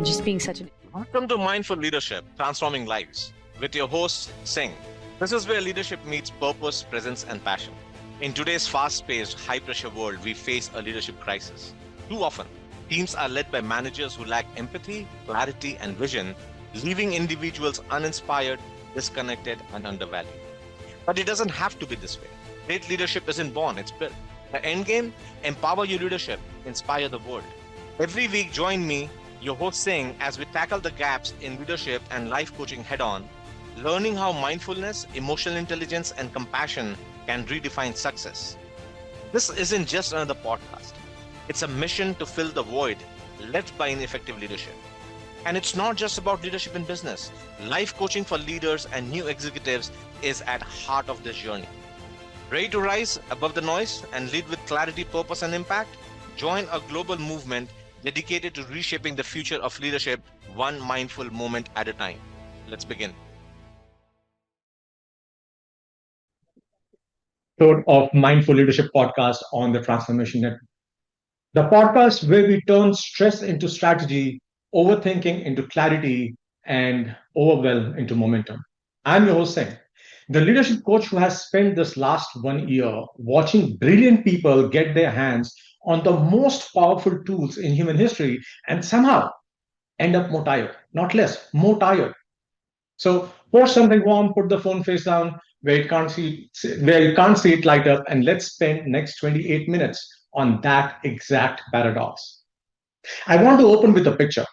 just being such an Welcome to Mindful Leadership, Transforming Lives, with your host, Singh. This is where leadership meets purpose, presence, and passion. In today's fast-paced, high-pressure world, we face a leadership crisis. Too often, teams are led by managers who lack empathy, clarity, and vision, leaving individuals uninspired, disconnected, and undervalued. But it doesn't have to be this way. Great leadership isn't born, it's built. The end game: empower your leadership, inspire the world. Every week, join me, your host Singh, as we tackle the gaps in leadership and life coaching head on, learning how mindfulness, emotional intelligence, and compassion can redefine success. This isn't just another podcast, it's a mission to fill the void left by ineffective leadership. And it's not just about leadership in business. Life coaching for leaders and new executives is at heart of this journey. Ready to rise above the noise and lead with clarity, purpose, and impact? Join a global movement dedicated to reshaping the future of leadership, one mindful moment at a time. Let's begin. Episode of Mindful Leadership Podcast on the Transformation Network. The podcast where we turn stress into strategy, overthinking into clarity, and overwhelm into momentum. I'm your host, Singh, the leadership coach who has spent this last 1 year watching brilliant people get their hands on the most powerful tools in human history and somehow end up more tired, not less, more tired. So pour something warm, put the phone face down where you can't see it light up, and let's spend next 28 minutes on that exact paradox. I want to open with a picture,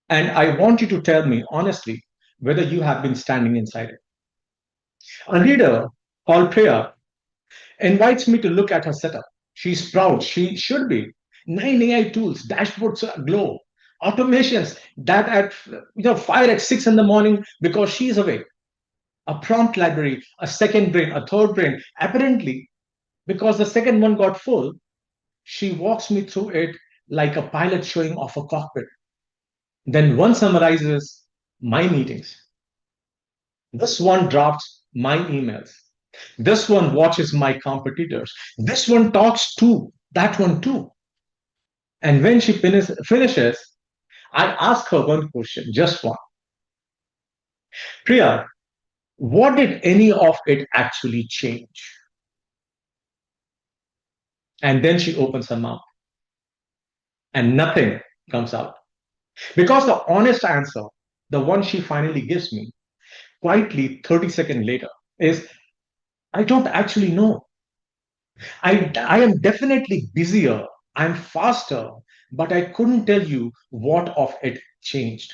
and I want you to tell me honestly whether you have been standing inside it. A leader called Priya invites me to look at her setup. She's proud. She should be. 9 AI tools, dashboards glow, automations that fire at 6 in the morning because she's awake. A prompt library, a second brain, a third brain. Apparently, because the second one got full, she walks me through it like a pilot showing off a cockpit. Then one summarizes my meetings. This one drafts my emails. This one watches my competitors. This one talks to that one too. And when she finishes, I ask her one question, just one. Priya, what did any of it actually change? And then she opens her mouth and nothing comes out. Because the honest answer, the one she finally gives me, quietly 30 seconds later, is I don't actually know. I am definitely busier, I'm faster, but I couldn't tell you what of it changed.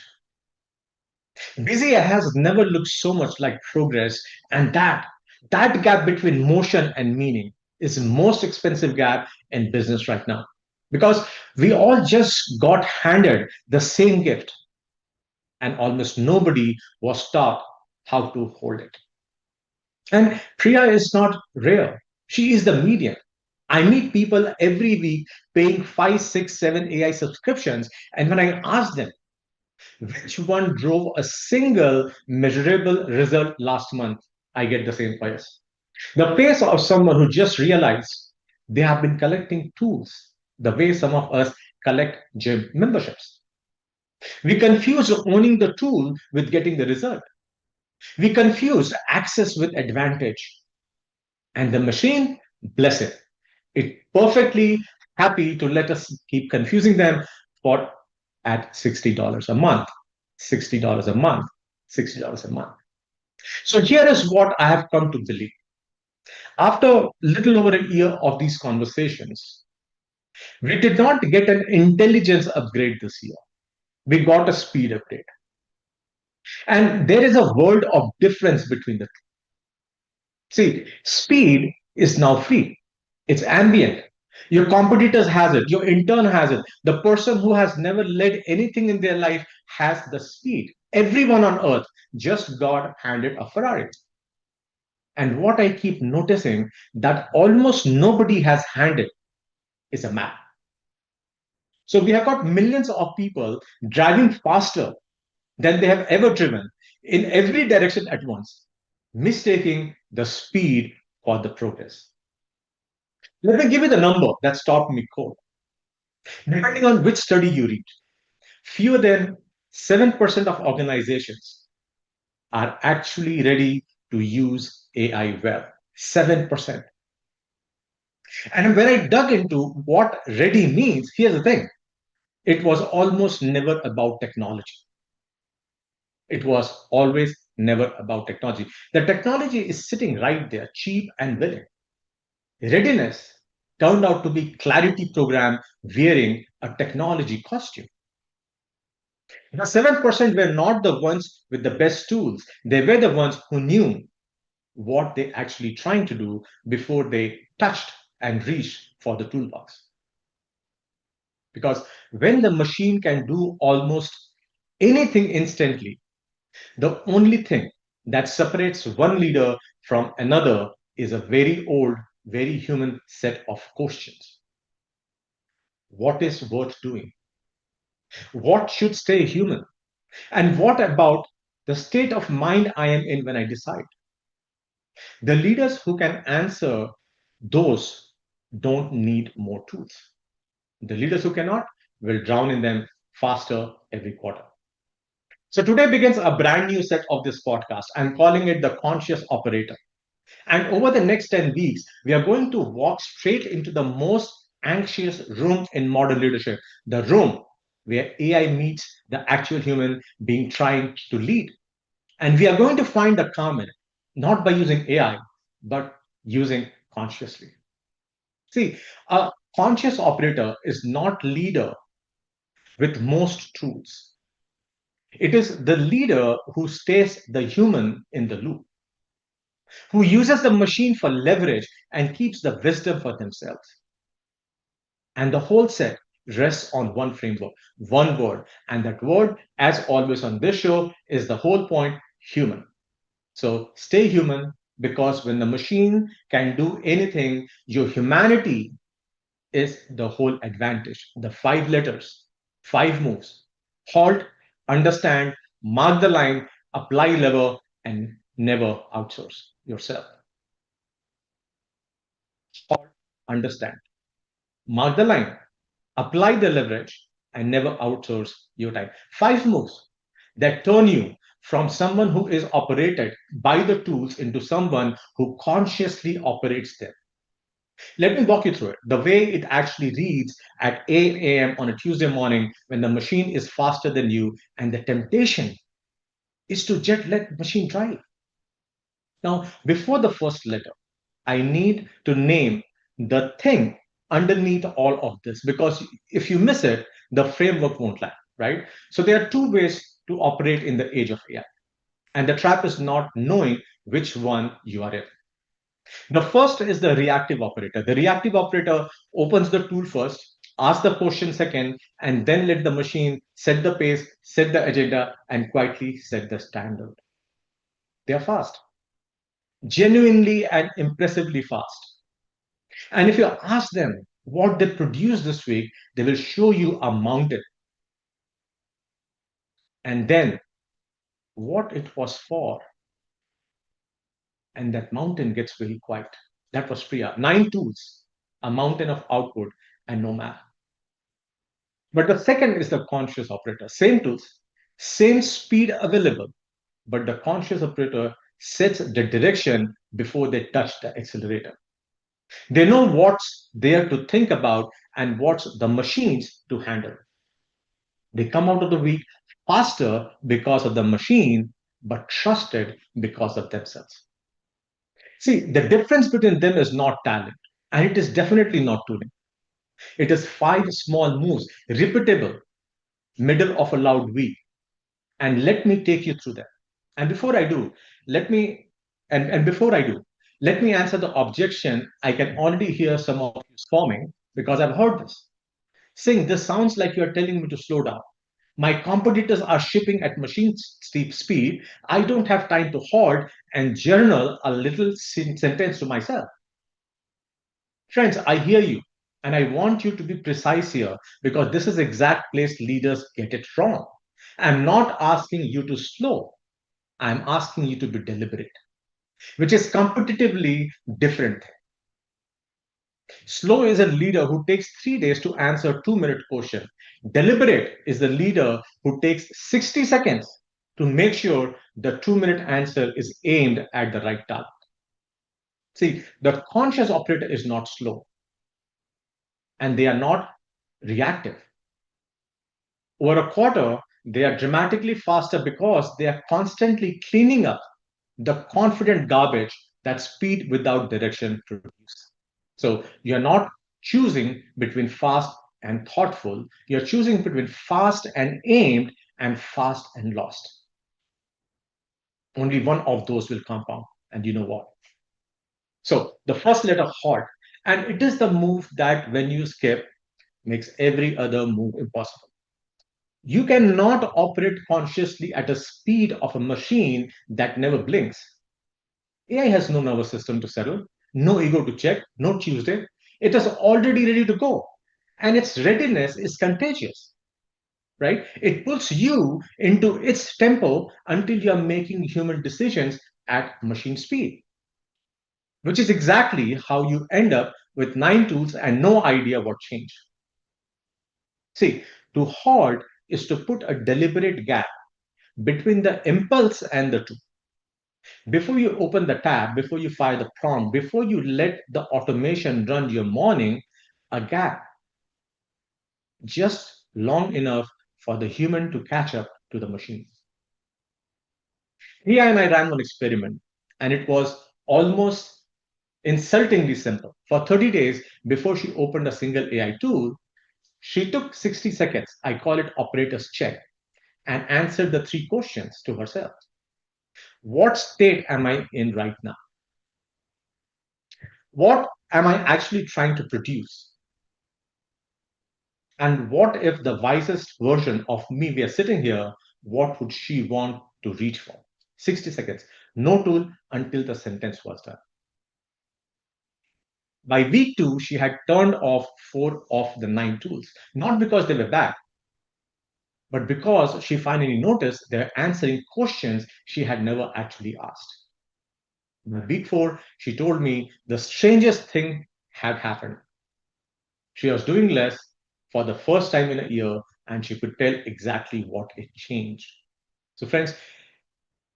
Busy has never looked so much like progress, and that gap between motion and meaning is the most expensive gap in business right now. Because we all just got handed the same gift, and almost nobody was taught how to hold it. And Priya is not rare. She is the median. I meet people every week paying 5, 6, 7 AI subscriptions. And when I ask them which one drove a single measurable result last month, I get the same face. The face of someone who just realized they have been collecting tools the way some of us collect gym memberships. We confuse owning the tool with getting the result. We confuse access with advantage. And the machine, bless it, it perfectly happy to let us keep confusing them for at $60 a month, $60 a month, $60 a month. So here is what I have come to believe. After little over a year of these conversations, we did not get an intelligence upgrade this year. We got a speed upgrade. And there is a world of difference between the two. See, speed is now free. It's ambient. Your competitors has it. Your intern has it. The person who has never led anything in their life has the speed. Everyone on earth just got handed a Ferrari. And what I keep noticing that almost nobody has handed is a map. So we have got millions of people driving faster than they have ever driven in every direction at once, mistaking the speed for the progress. Let me give you the number that stopped me cold. Depending on which study you read, Fewer than 7% of organizations are actually ready to use AI well. 7%. And when I dug into what ready means, here's the thing, it was almost never about technology. It was always never about technology. The technology is sitting right there, cheap and willing. Readiness turned out to be clarity program wearing a technology costume. The 7% were not the ones with the best tools. They were the ones who knew what they actually trying to do before they touched and reached for the toolbox. Because when the machine can do almost anything instantly, the only thing that separates one leader from another is a very old, very human set of questions. What is worth doing? What should stay human? And what about the state of mind I am in when I decide? The leaders who can answer those don't need more tools. The leaders who cannot will drown in them faster every quarter. So today begins a brand new set of this podcast. I'm calling it the conscious operator. And over the next 10 weeks, we are going to walk straight into the most anxious room in modern leadership, the room where AI meets the actual human being trying to lead. And we are going to find the calm in it, not by using AI, but using consciously. See, a conscious operator is not leader with most tools. It is the leader who stays the human in the loop, who uses the machine for leverage and keeps the wisdom for themselves. And the whole set rests on one framework, one word. And that word, as always on this show, is the whole point human. So stay human because when the machine can do anything, your humanity is the whole advantage. The 5 letters, 5 moves: halt, understand, mark the line, apply lever, and never outsource yourself. Halt, understand, mark the line, apply the leverage, and never outsource your time. 5 moves that turn you from someone who is operated by the tools into someone who consciously operates them. Let me walk you through it. The way it actually reads at 8 a.m. on a Tuesday morning when the machine is faster than you, and the temptation is to just let machine drive. Now, before the first letter, I need to name the thing underneath all of this because if you miss it, the framework won't land, right? So there are two ways to operate in the age of AI. And the trap is not knowing which one you are in. The first is the reactive operator. The reactive operator opens the tool first, asks the question second, and then let the machine set the pace, set the agenda, and quietly set the standard. They are fast, genuinely and impressively fast. And if you ask them what they produced this week, they will show you a mountain. And then what it was for. And that mountain gets very quiet. That was Priya. 9 tools, a mountain of output, and no map. But the second is the conscious operator. Same tools, same speed available, but the conscious operator sets the direction before they touch the accelerator. They know what's there to think about and what's the machines to handle. They come out of the week faster because of the machine, but trusted because of themselves. See, the difference between them is not talent, and it is definitely not tooling. It is 5 small moves, repeatable, middle of a loud week. And let me take you through that. And before I do, let me and before I do, let me answer the objection. I can already hear some of you forming because I've heard this. Saying this sounds like you're telling me to slow down. My competitors are shipping at machine steep speed. I don't have time to halt and journal a little sentence to myself. Friends, I hear you. And I want you to be precise here because this is exact place leaders get it wrong. I'm not asking you to slow. I'm asking you to be deliberate, which is competitively different. Slow is a leader who takes 3 days to answer 2 minute question. Deliberate is the leader who takes 60 seconds to make sure the 2 minute answer is aimed at the right target. See, the conscious operator is not slow and they are not reactive. Over a quarter, they are dramatically faster because they are constantly cleaning up the confident garbage that speed without direction produces. So you're not choosing between fast and thoughtful, you're choosing between fast and aimed and fast and lost. Only one of those will compound. And you know what? So the first letter, halt, and it is the move that when you skip makes every other move impossible. You cannot operate consciously at a speed of a machine that never blinks. AI has no nervous system to settle, no ego to check, no Tuesday. It is already ready to go. And its readiness is contagious, right? It pulls you into its tempo until you're making human decisions at machine speed, which is exactly how you end up with 9 tools and no idea what changed. See, to halt is to put a deliberate gap between the impulse and the tool. Before you open the tab, before you fire the prompt, before you let the automation run your morning, a gap just long enough for the human to catch up to the machine. Ria and I ran one experiment, and it was almost insultingly simple. For 30 days before she opened a single AI tool, she took 60 seconds, I call it operator's check, and answered the 3 questions to herself. What state am I in right now? What am I actually trying to produce? And what if the wisest version of me were sitting here? What would she want to reach for? 60 seconds, no tool until the sentence was done. By week 2, she had turned off 4 of the 9 tools, not because they were bad, but because she finally noticed they're answering questions she had never actually asked. By week 4, she told me the strangest thing had happened. She was doing less for the first time in a year, and she could tell exactly what it changed. So, friends,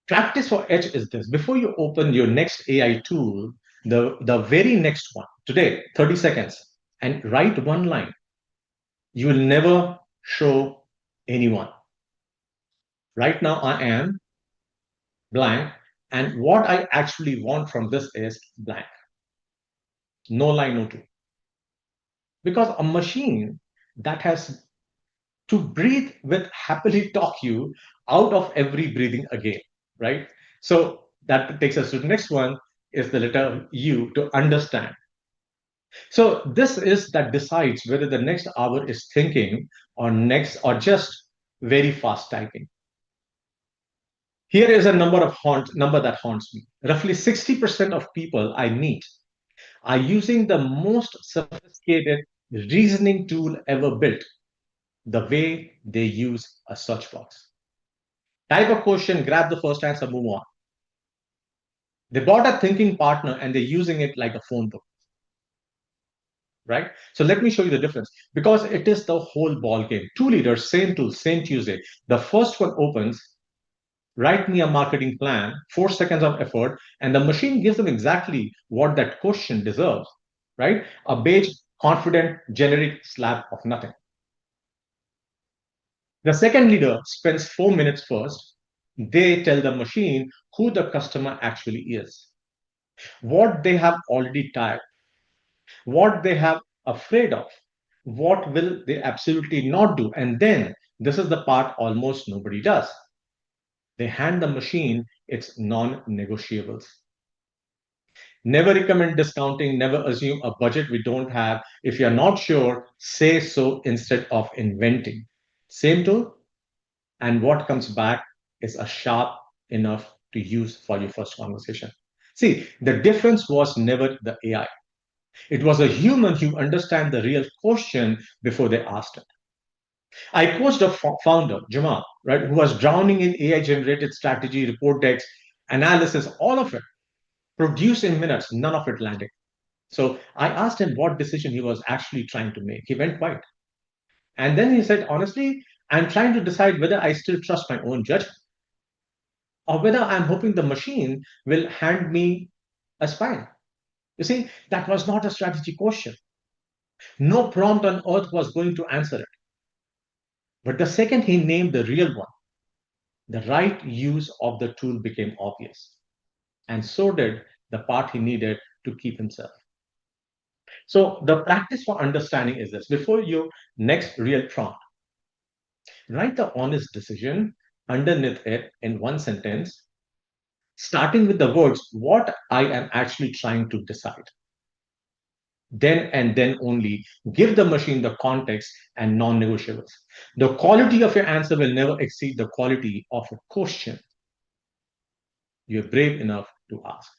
practice for H is this. Before you open your next AI tool, the very next one, today, 30 seconds, and write one line. You will never show anyone. Right now, I am blank, and what I actually want from this is blank. No line, no tool. Because a machine that has to breathe with happily talk you out of every breathing again, right? So that takes us to the next one is the letter U, to understand. So this is that decides whether the next hour is thinking or just very fast typing. Here is a number that haunts me. Roughly 60% of people I meet are using the most sophisticated reasoning tool ever built, the way they use a search box. Type a question, grab the first answer, move on. They bought a thinking partner and they're using it like a phone book, right? So let me show you the difference because it is the whole ball game. 2 leaders, same tool, same Tuesday. The first one opens, write me a marketing plan, 4 seconds of effort, and the machine gives them exactly what that question deserves, right? A beige, confident, generic slab of nothing. The second leader spends 4 minutes first. They tell the machine who the customer actually is, what they have already tired, what they have afraid of, what will they absolutely not do. And then this is the part almost nobody does. They hand the machine its non-negotiables. Never recommend discounting, never assume a budget we don't have. If you're not sure, say so instead of inventing. Same tool, and what comes back is a sharp enough to use for your first conversation. See, the difference was never the AI. It was a human who understand the real question before they asked it. I coached a founder, Jamal, right, who was drowning in AI-generated strategy, report decks, analysis, all of it, produced in minutes, none of it landed. So I asked him what decision he was actually trying to make. He went quiet. And then he said, honestly, I'm trying to decide whether I still trust my own judgment or whether I'm hoping the machine will hand me a spine. You see, that was not a strategy question. No prompt on earth was going to answer it. But the second he named the real one, the right use of the tool became obvious. And so did the part he needed to keep himself. So the practice for understanding is this: before your next real prompt, write the honest decision underneath it in one sentence, starting with the words, what I am actually trying to decide. Then and then only give the machine the context and non negotiables. The quality of your answer will never exceed the quality of a question you're brave enough to ask.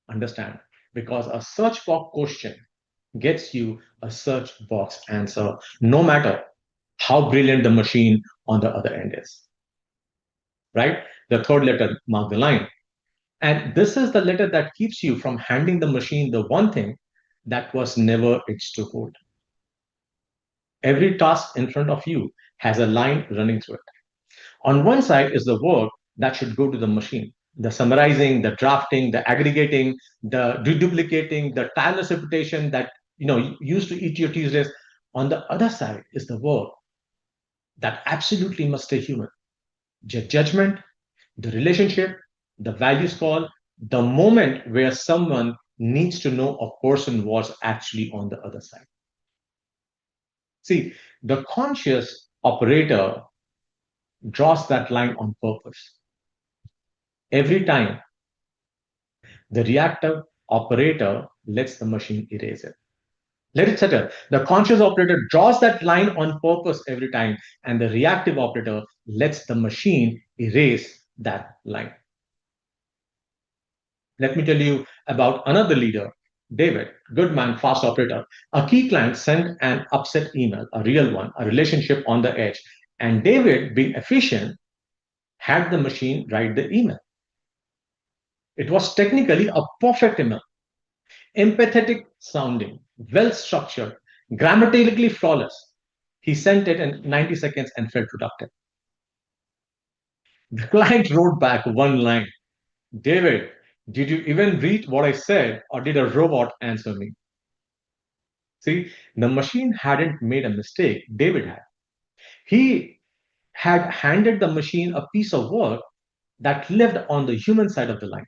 Understand? Because a search box question gets you a search box answer, no matter how brilliant the machine on the other end is. Right? The third letter mark the line. And this is the letter that keeps you from handing the machine the one thing that was never its to hold. Every task in front of you has a line running through it. On one side is the work that should go to the machine: the summarizing, the drafting, the aggregating, the deduplicating, the tireless repetition that used to eat your Tuesdays. On the other side is the work that absolutely must stay human: judgment, the relationship, the values call, the moment where someone needs to know a person was actually on the other side. See, the conscious operator draws that line on purpose. Every time the reactive operator lets the machine erase it. Let it settle. The conscious operator draws that line on purpose every time, and the reactive operator lets the machine erase that line. Let me tell you about another leader, David, good man, fast operator. A key client sent an upset email, a real one, a relationship on the edge. And David, being efficient, had the machine write the email. It was technically a perfect email, empathetic sounding, well structured, grammatically flawless. He sent it in 90 seconds and felt productive. The client wrote back one line: David, did you even read what I said, or did a robot answer me? See, the machine hadn't made a mistake, David had. He had handed the machine a piece of work that lived on the human side of the line.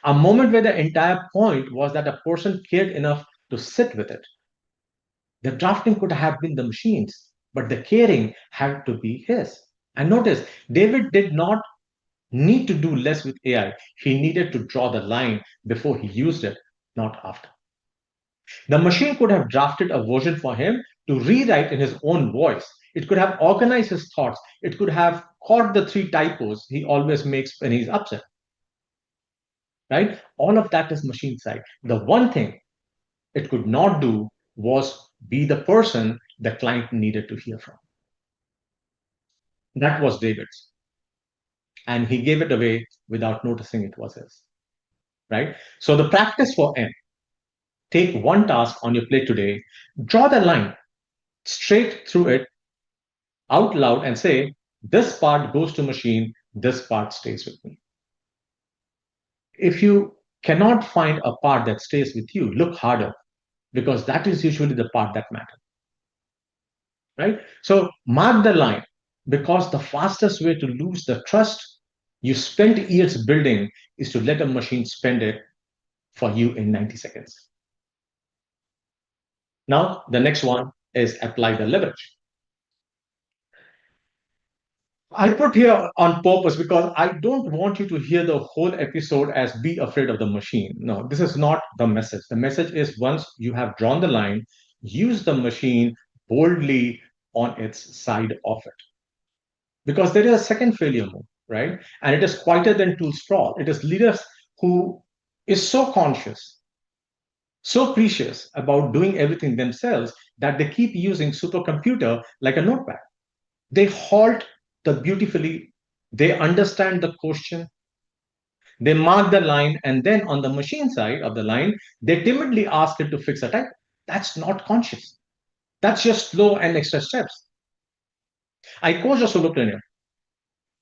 A moment where the entire point was that a person cared enough to sit with it. The drafting could have been the machine's, but the caring had to be his. And notice, David did not need to do less with AI. He needed to draw the line before he used it, not after. The machine could have drafted a version for him to rewrite in his own voice. It could have organized his thoughts. It could have caught the three typos he always makes when he's upset. Right? All of that is machine side. The one thing it could not do was be the person the client needed to hear from. That was David's. And he gave it away without noticing it was his. Right? So the practice for M: take one task on your plate today, draw the line straight through it out loud and say, this part goes to machine, this part stays with me. If you cannot find a part that stays with you, look harder, because that is usually the part that matters. Right? So mark the line, because the fastest way to lose the trust you spent years building is to let a machine spend it for you in 90 seconds. Now, the next one is apply the leverage. I put here on purpose because I don't want you to hear the whole episode as be afraid of the machine. No, this is not the message. The message is, once you have drawn the line, use the machine boldly on its side of it. Because there is a second failure mode, right? And it is quieter than tool sprawl. It is leaders who is so conscious, so precious about doing everything themselves that they keep using supercomputer like a notepad. They halt the beautifully, they understand the question, They mark the line, and then on the machine side of the line, they timidly ask it to fix a typo. That's not conscious. That's just slow and extra steps. I coach a solopreneur,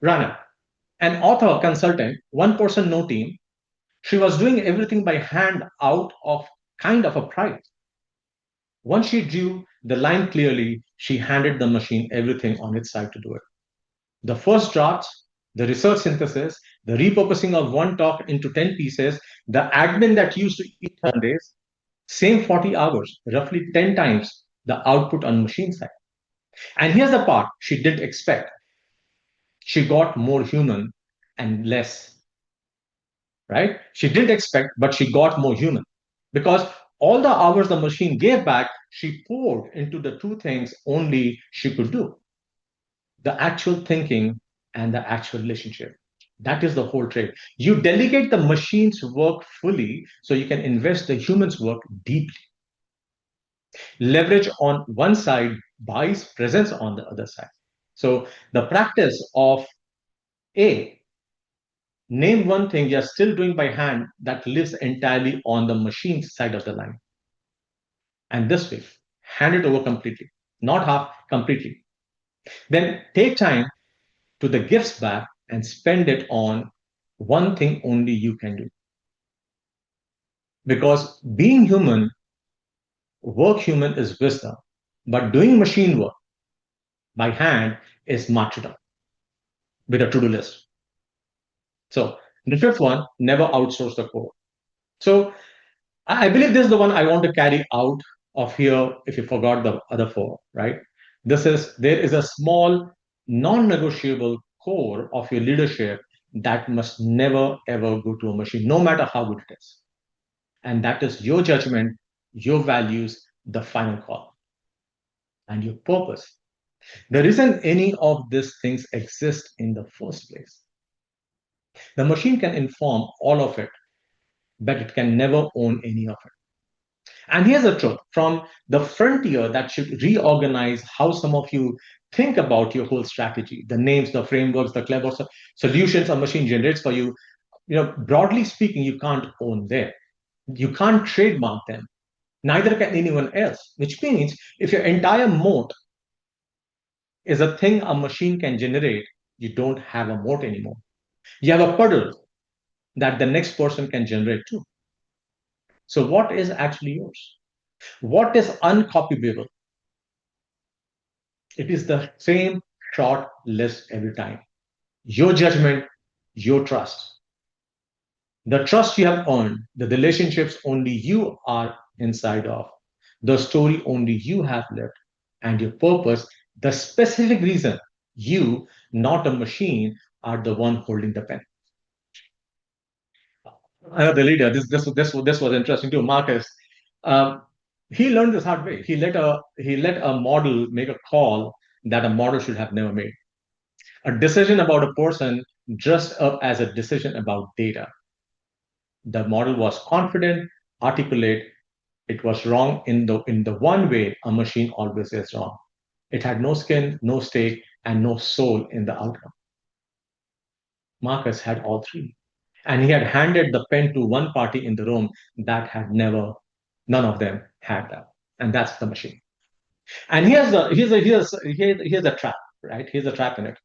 runner, an author, consultant, one person, no team. She was doing everything by hand out of kind of a pride. Once she drew the line clearly, she handed the machine everything on its side to do it. The first drafts, the research synthesis, the repurposing of one talk into 10 pieces, the admin that used to eat her days, same 40 hours, roughly 10 times the output on machine side. And here's the part she didn't expect. She got more human and less, right? She didn't expect, but she got more human because all the hours the machine gave back, she poured into the two things only she could do, the actual thinking and the actual relationship. That is the whole trade. You delegate the machine's work fully so you can invest the human's work deeply. Leverage on one side buys presence on the other side. So the practice of A, name one thing you're still doing by hand that lives entirely on the machine side of the line. And this way, hand it over completely, not half, completely. Then take time to the gifts back and spend it on one thing only you can do. Because being human, work human is wisdom, but doing machine work by hand is martyrdom with a to-do list. So the fifth one, never outsource the core. So I believe this is the one I want to carry out of here if you forgot the other four, right? There is a small non-negotiable core of your leadership that must never ever go to a machine, no matter how good it is. And that is your judgment, your values, the final call, and your purpose. The reason any of these things exist in the first place. The machine can inform all of it, but it can never own any of it. And here's the truth from the frontier that should reorganize how some of you think about your whole strategy, the names, the frameworks, the clever solutions a machine generates for you. Broadly speaking, you can't own them. You can't trademark them. Neither can anyone else, which means if your entire moat is a thing a machine can generate, you don't have a moat anymore. You have a puddle that the next person can generate too. So, what is actually yours? What is uncopyable? It is the same short list every time. Your judgment, your trust. The trust you have earned, the relationships only you are inside of, the story only you have lived, and your purpose, the specific reason you, not a machine, are the one holding the pen. Another leader, this was interesting too, Marcus. Um, he learned this hard way. He let a model make a call that a model should have never made. A decision about a person dressed up as a decision about data. The model was confident, articulate. It was wrong in the one way a machine always is wrong. It had no skin, no stake, and no soul in the outcome. Marcus had all three. And he had handed the pen to one party in the room that had never, none of them had that. And that's the machine. And here's a trap, right? Here's a trap in it.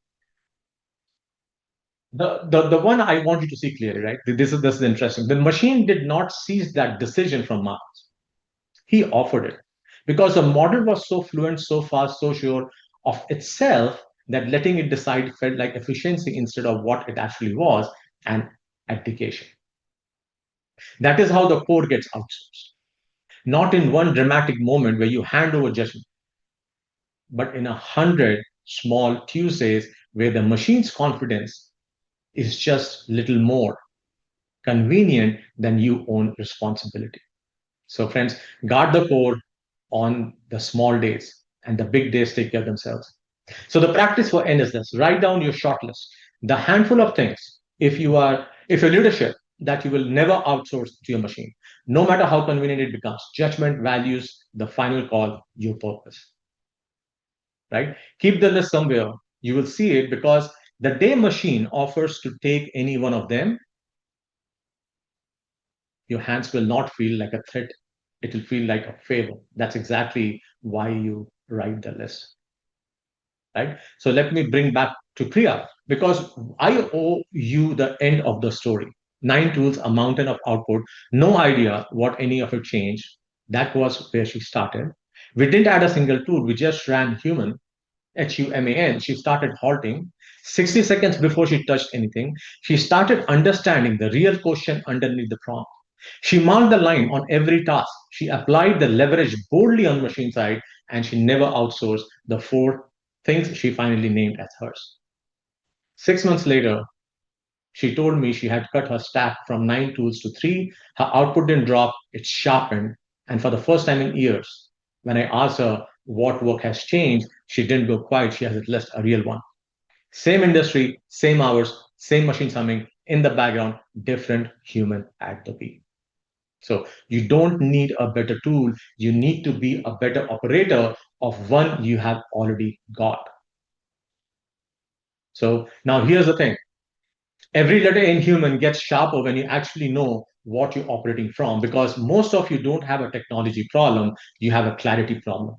The one I want you to see clearly, right? This is interesting. The machine did not seize that decision from Marx. He offered it because the model was so fluent, so fast, so sure of itself that letting it decide felt like efficiency instead of what it actually was, an abdication. That is how the core gets outsourced. Not in one dramatic moment where you hand over judgment, but in 100 small Tuesdays where the machine's confidence is just little more convenient than you own responsibility. So, friends, guard the core on the small days, and the big days take care of themselves. So, the practice for N is this: write down your short list, the handful of things, if your leadership, that you will never outsource to your machine, no matter how convenient it becomes. Judgment, values, the final call, your purpose. Right? Keep the list somewhere. You will see it because the day machine offers to take any one of them, your hands will not feel like a threat. It will feel like a favor. That's exactly why you write the list, right? So let me bring back to Priya because I owe you the end of the story. 9 tools, a mountain of output, no idea what any of it changed. That was where she started. We didn't add a single tool, we just ran HUMAN. She started halting. 60 seconds before she touched anything, she started understanding the real question underneath the prompt. She marked the line on every task. She applied the leverage boldly on machine side, and she never outsourced the 4 things she finally named as hers. 6 months later, she told me she had cut her stack from 9 tools to 3. Her output didn't drop, it sharpened. And for the first time in years, when I asked her what work has changed, she didn't go quiet. She has at least a real one. Same industry, same hours, same machine humming in the background, different human at the wheel. So you don't need a better tool. You need to be a better operator of one you have already got. So now here's the thing. Every letter in human gets sharper when you actually know what you're operating from because most of you don't have a technology problem, you have a clarity problem.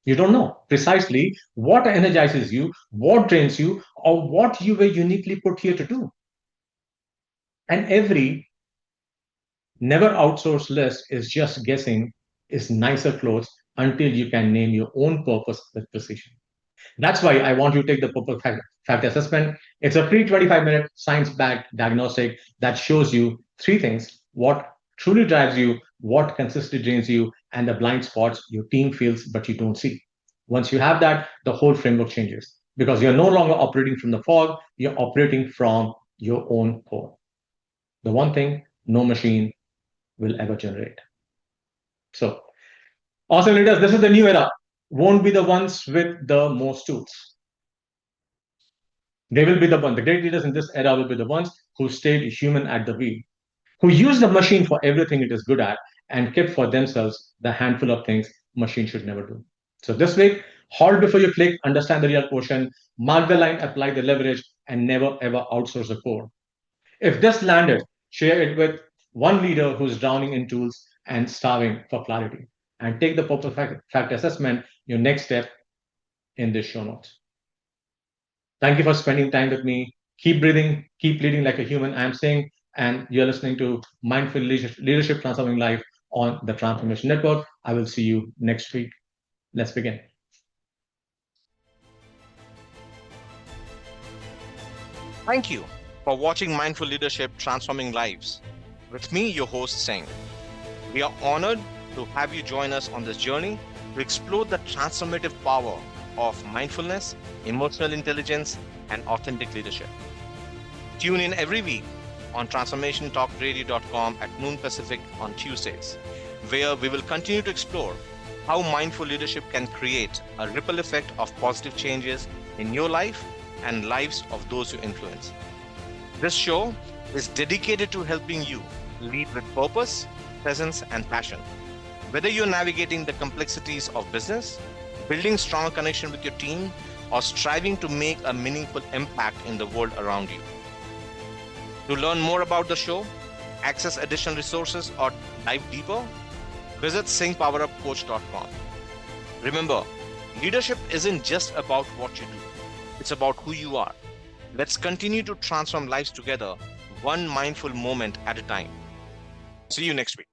You don't know precisely what energizes you, what drains you, or what you were uniquely put here to do. And every never outsourced list is just guessing is nicer clothes until you can name your own purpose with precision. That's why I want you to take the purpose fact assessment. It's a free 25-minute science-backed diagnostic that shows you 3 things: what truly drives you, what consistently drains you, and the blind spots your team feels but you don't see. Once you have that, the whole framework changes because you're no longer operating from the fog, you're operating from your own core. The one thing no machine will ever generate. So, awesome leaders, this is the new era. Won't be the ones with the most tools. They will be the ones. The great leaders in this era will be the ones who stayed human at the wheel, who used the machine for everything it is good at and kept for themselves the handful of things machine should never do. So this week, halt before you click, understand the real quotient, mark the line, apply the leverage, and never ever outsource the core. If this landed, share it with one leader who's drowning in tools and starving for clarity. And take the purpose fact assessment, your next step in this show notes. Thank you for spending time with me. Keep breathing, keep leading like a human. I'm Singh, and you're listening to Mindful Leadership Transforming Life on the Transformation Network. I will see you next week. Let's begin. Thank you for watching Mindful Leadership Transforming Lives. With me, your host, Singh. We are honored to have you join us on this journey to explore the transformative power of mindfulness, emotional intelligence, and authentic leadership. Tune in every week on transformationtalkradio.com at noon Pacific on Tuesdays, where we will continue to explore how mindful leadership can create a ripple effect of positive changes in your life and lives of those you influence. This show is dedicated to helping you lead with purpose, presence, and passion. Whether you're navigating the complexities of business, building strong connection with your team, or striving to make a meaningful impact in the world around you. To learn more about the show, access additional resources, or dive deeper, visit singhpowerupcoach.com. Remember, leadership isn't just about what you do, it's about who you are. Let's continue to transform lives together, one mindful moment at a time. See you next week.